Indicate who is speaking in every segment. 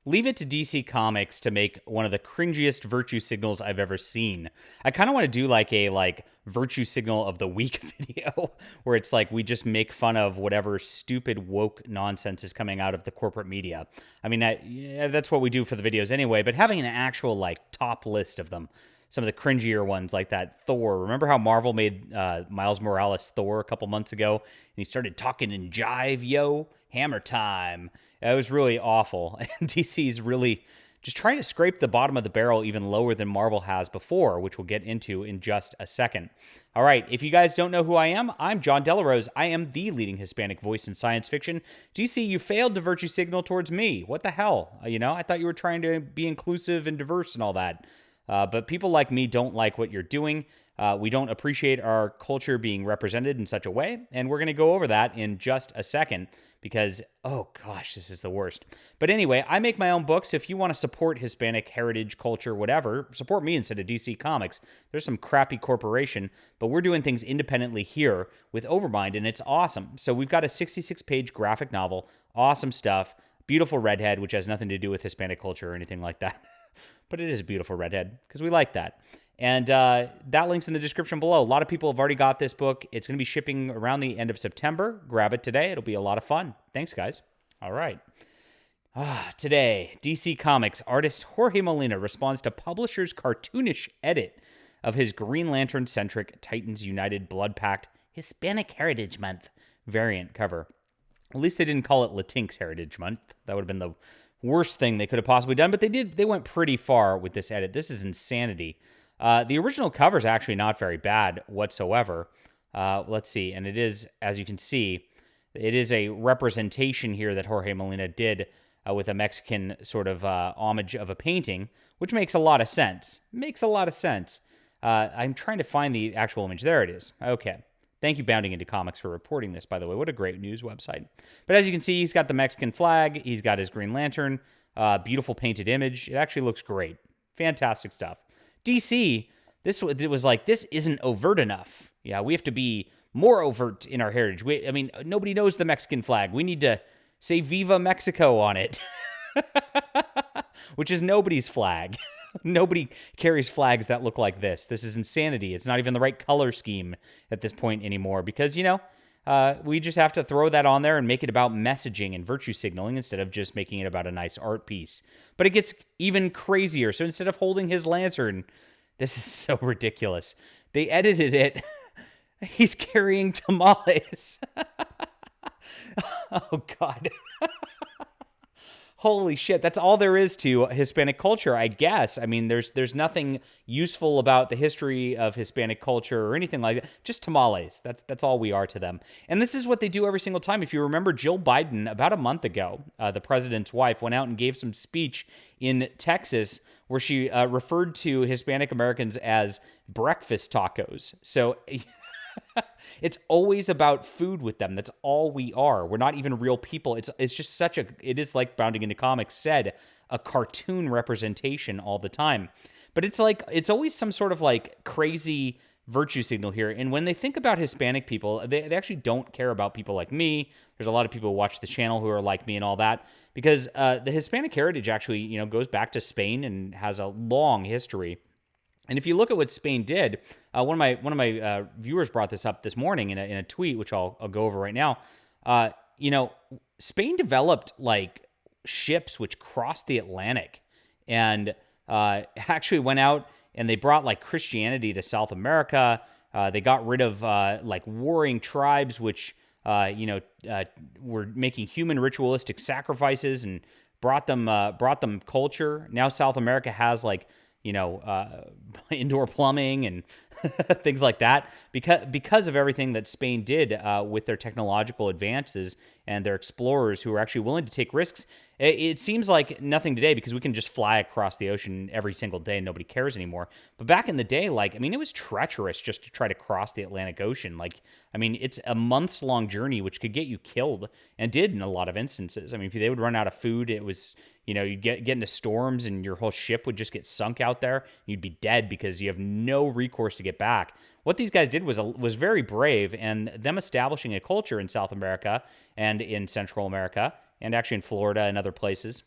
Speaker 1: Leave it to DC Comics to make one of the cringiest virtue signals I've ever seen. I kind of want to do like a virtue signal of the week video where it's like we just make fun of whatever stupid woke nonsense is coming out of the corporate media. I mean, that's what we do for the videos anyway, but having an actual like top list of them, some of the cringier ones like that Thor. Remember how Marvel made Miles Morales Thor a couple months ago and he started talking in jive, yo, hammer time. It was really awful. And DC's really just trying to scrape the bottom of the barrel even lower than Marvel has before, which we'll get into in just a second. All right, if you guys don't know who I am, I'm John Delarose. I am the leading Hispanic voice in science fiction. DC, you failed to virtue signal towards me. What the hell? I thought you were trying to be inclusive and diverse and all that. But people like me don't like what you're doing. We don't appreciate our culture being represented in such a way. And we're going to go over that in just a second because, oh gosh, this is the worst. But anyway, I make my own books. If you want to support Hispanic heritage, culture, whatever, support me instead of DC Comics. There's some crappy corporation, but we're doing things independently here with Overmind, and it's awesome. So we've got a 66-page graphic novel, awesome stuff, beautiful redhead, which has nothing to do with Hispanic culture or anything like that. But it is a beautiful redhead because we like that. And that link's in the description below. A lot of people have already got this book. It's going to be shipping around the end of September. Grab it today. It'll be a lot of fun. Thanks, guys. All right. Today, DC Comics artist Jorge Molina responds to publisher's cartoonish edit of his Green Lantern-centric Titans United Blood Pact Hispanic Heritage Month variant cover. At least they didn't call it Latinx Heritage Month. That would have been the worst thing they could have possibly done, but they went pretty far with this edit. This is insanity. The original cover is actually not very bad whatsoever. Let's see, and it is, as you can see, it is a representation here that Jorge Molina did with a Mexican sort of homage of a painting, which makes a lot of sense. Makes a lot of sense. I'm trying to find the actual image. There it is. Okay. Thank you, Bounding Into Comics, for reporting this, by the way. What a great news website. But as you can see, he's got the Mexican flag. He's got his Green Lantern. Beautiful painted image. It actually looks great. Fantastic stuff. DC, it was like, this isn't overt enough. Yeah, we have to be more overt in our heritage. Nobody knows the Mexican flag. We need to say Viva Mexico on it, which is nobody's flag. Nobody carries flags that look like this. This is insanity. It's not even the right color scheme at this point anymore because, we just have to throw that on there and make it about messaging and virtue signaling instead of just making it about a nice art piece. But it gets even crazier. So instead of holding his lantern, this is so ridiculous. They edited it. He's carrying tamales. Oh, God. Holy shit, that's all there is to Hispanic culture, I guess. I mean, there's nothing useful about the history of Hispanic culture or anything like that. Just tamales. That's all we are to them. And this is what they do every single time. If you remember, Jill Biden, about a month ago, the president's wife, went out and gave some speech in Texas where she referred to Hispanic Americans as breakfast tacos. So it's always about food with them. That's all we are. We're not even real people. It's just it is like Bounding Into Comics said, a cartoon representation all the time. But it's like, it's always some sort of like crazy virtue signal here. And when they think about Hispanic people, they actually don't care about people like me. There's a lot of people who watch the channel who are like me and all that because the Hispanic heritage actually, goes back to Spain and has a long history. And if you look at what Spain did, one of my viewers brought this up this morning in a tweet, which I'll go over right now. Spain developed like ships which crossed the Atlantic, and actually went out and they brought like Christianity to South America. They got rid of like warring tribes, which were making human ritualistic sacrifices, and brought them culture. Now South America has like indoor plumbing and things like that because of everything that Spain did with their technological advances and their explorers who are actually willing to take risks. It seems like nothing today because we can just fly across the ocean every single day and nobody cares anymore. But back in the day, it was treacherous just to try to cross the Atlantic Ocean. It's a months-long journey which could get you killed, and did in a lot of instances. If they would run out of food, it was, you'd get into storms and your whole ship would just get sunk out there. You'd be dead because you have no recourse to get back. What these guys did was very brave, and them establishing a culture in South America and in Central America, and actually in Florida and other places,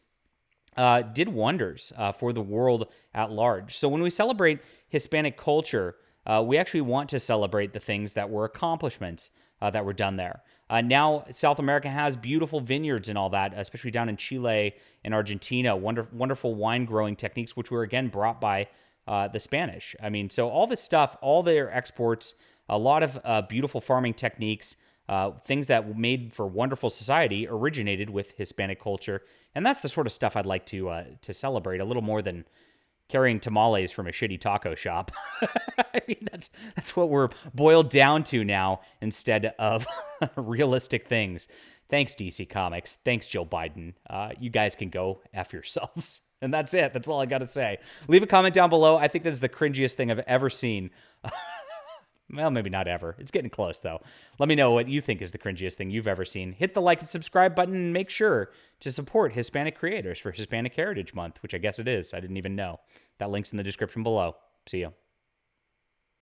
Speaker 1: did wonders for the world at large. So when we celebrate Hispanic culture, we actually want to celebrate the things that were accomplishments that were done there. Now, South America has beautiful vineyards and all that, especially down in Chile and Argentina, wonderful wine growing techniques, which were again brought by the Spanish. I mean, so all this stuff, all their exports, a lot of beautiful farming techniques, things that made for wonderful society originated with Hispanic culture, and that's the sort of stuff I'd like to celebrate a little more than carrying tamales from a shitty taco shop. I mean, that's what we're boiled down to now instead of realistic things. Thanks, DC Comics. Thanks, Joe Biden. You guys can go F yourselves. And that's it. That's all I got to say. Leave a comment down below. I think this is the cringiest thing I've ever seen. Well, maybe not ever. It's getting close, though. Let me know what you think is the cringiest thing you've ever seen. Hit the like and subscribe button and make sure to support Hispanic creators for Hispanic Heritage Month, which I guess it is. I didn't even know. That link's in the description below. See ya.